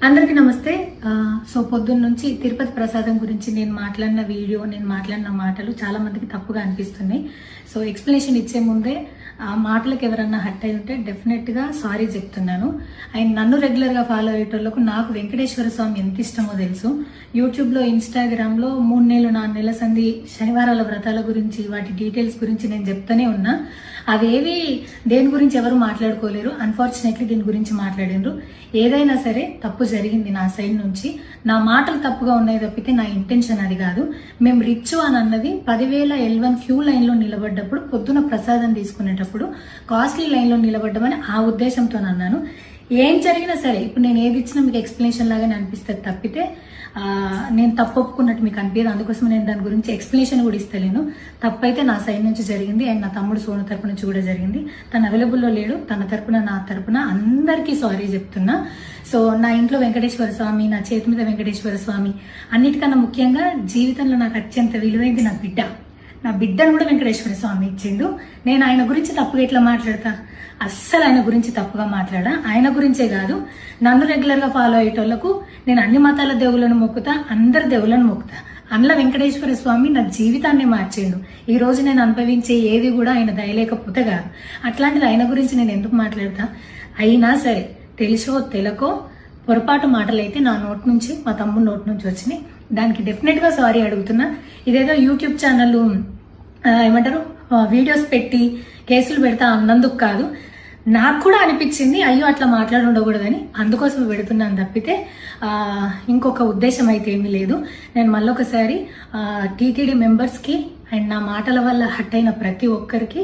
అందరికీ నమస్తే. సో పొద్దున్న నుంచి తిరుపతి ప్రసాదం గురించి నేను మాట్లాడిన వీడియో, నేను మాట్లాడిన మాటలు చాలా మందికి తప్పుగా అనిపిస్తున్నాయి. సో ఎక్స్ప్లెనేషన్ ఇచ్చే ముందే ఆ మాటలకు ఎవరన్నా హట్ అయి ఉంటే డెఫినెట్గా సారీ చెప్తున్నాను. అండ్ నన్ను రెగ్యులర్గా ఫాలో అయ్యేటోళ్లకు నాకు వెంకటేశ్వర స్వామి ఎంత ఇష్టమో తెలుసు. యూట్యూబ్లో, ఇన్స్టాగ్రామ్లో 3 నెలలు 4 నెలల సంధి శనివారాల వ్రతాల గురించి, వాటి డీటెయిల్స్ గురించి నేను చెప్తూనే ఉన్నా. అవేవి దేని గురించి ఎవరు మాట్లాడుకోలేరు. అన్ఫార్చునేట్లీ దీని గురించి మాట్లాడినరు. ఏదైనా సరే తప్పు జరిగింది నా సైడ్ నుంచి. నా మాటలు తప్పుగా ఉన్నాయి తప్పితే నా ఇంటెన్షన్ అది కాదు. మేము రిచ్ అని అన్నది 10,000 L1 క్యూ లైన్లో నిలబడ్డప్పుడు, పొద్దున ప్రసాదం తీసుకునేటప్పుడు కాస్ట్లీ లైన్లో నిలబడ్డమని ఆ ఉద్దేశంతో అన్నాను. ఏం జరిగినా సరే ఇప్పుడు నేను ఏది ఇచ్చినా మీకు ఎక్స్ప్లెనేషన్ లాగానే అనిపిస్తుంది తప్పితే నేను తప్పు ఒప్పుకున్నట్టు మీకు అనిపించదు. అందుకోసం నేను దాని గురించి ఎక్స్ప్లెనేషన్ కూడా ఇస్తలేను. తప్పైతే నా సైడ్ నుంచి జరిగింది అండ్ నా తమ్ముడు సోను తరపున నుంచి కూడా జరిగింది. తను అవైలబుల్లో లేడు. తన తరపున, నా తరపున అందరికీ సారీ చెప్తున్నా. సో నా ఇంట్లో వెంకటేశ్వర స్వామి, నా చేతి మీద వెంకటేశ్వర స్వామి, అన్నిటికన్నా ముఖ్యంగా జీవితంలో నాకు అత్యంత విలువైంది నా బిడ్డ. నా బిడ్డను కూడా వెంకటేశ్వర స్వామి ఇచ్చిండు. నేను ఆయన గురించి తప్పుగా ఎట్లా మాట్లాడతా? అస్సలు ఆయన గురించి తప్పుగా మాట్లాడా. ఆయన గురించే కాదు, నన్ను రెగ్యులర్గా ఫాలో అయ్యేటోళ్లకు నేను అన్ని మతాల దేవులను మొక్కుతా, అందరి దేవులను మొక్కుతా. అందులో వెంకటేశ్వర స్వామి నా జీవితాన్ని మార్చిండు. ఈ రోజు నేను అనుభవించే ఏది కూడా ఆయన దయలేకపోతే కాదు. అట్లాంటిది ఆయన గురించి నేను ఎందుకు మాట్లాడతా? అయినా సరే తెలుసో తెలకో పొరపాటు మాటలైతే నా నోట్ నుంచి, మా తమ్ముడు నోట్ నుంచి వచ్చినాయి. దానికి డెఫినెట్గా సారీ అడుగుతున్నా. ఇదేదో యూట్యూబ్ ఛానల్ ఏమంటారు వీడియోస్ పెట్టి కేసులు పెడతా అన్నందుకు కాదు, నాకు కూడా అనిపించింది అయ్యో అట్లా మాట్లాడి ఉండకూడదని, అందుకోసం పెడుతున్నాను తప్పితే ఇంకొక ఉద్దేశం అయితే ఏమీ లేదు. నేను మళ్ళొకసారి టీటీడీ మెంబర్స్కి అండ్ నా మాటల వల్ల హట్ అయిన ప్రతి ఒక్కరికి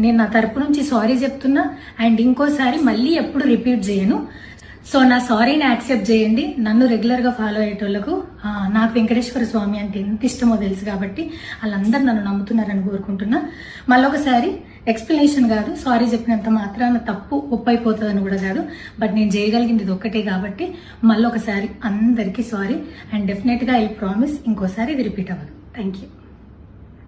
నేను నా తరపు నుంచి సారీ చెప్తున్నా. అండ్ ఇంకోసారి మళ్ళీ ఎప్పుడు రిపీట్ చేయను. సో నా సారీని యాక్సెప్ట్ చేయండి. నన్ను రెగ్యులర్గా ఫాలో అయ్యేటోళ్లకు నాకు వెంకటేశ్వర స్వామి అంటే ఎంత ఇష్టమో తెలుసు కాబట్టి వాళ్ళందరూ నన్ను నమ్ముతున్నారని కోరుకుంటున్నా. మళ్ళొకసారి ఎక్స్ప్లెనేషన్ కాదు, సారీ చెప్పినంత మాత్రాన తప్పు ఒప్పైపోతుందని కూడా కాదు. బట్ నేను చేయగలిగింది ఇది ఒక్కటే కాబట్టి మళ్ళొకసారి అందరికీ సారీ. అండ్ డెఫినెట్గా ఐ ప్రామిస్ ఇంకోసారి ఇది రిపీట్ అవ్వదు. Thank you.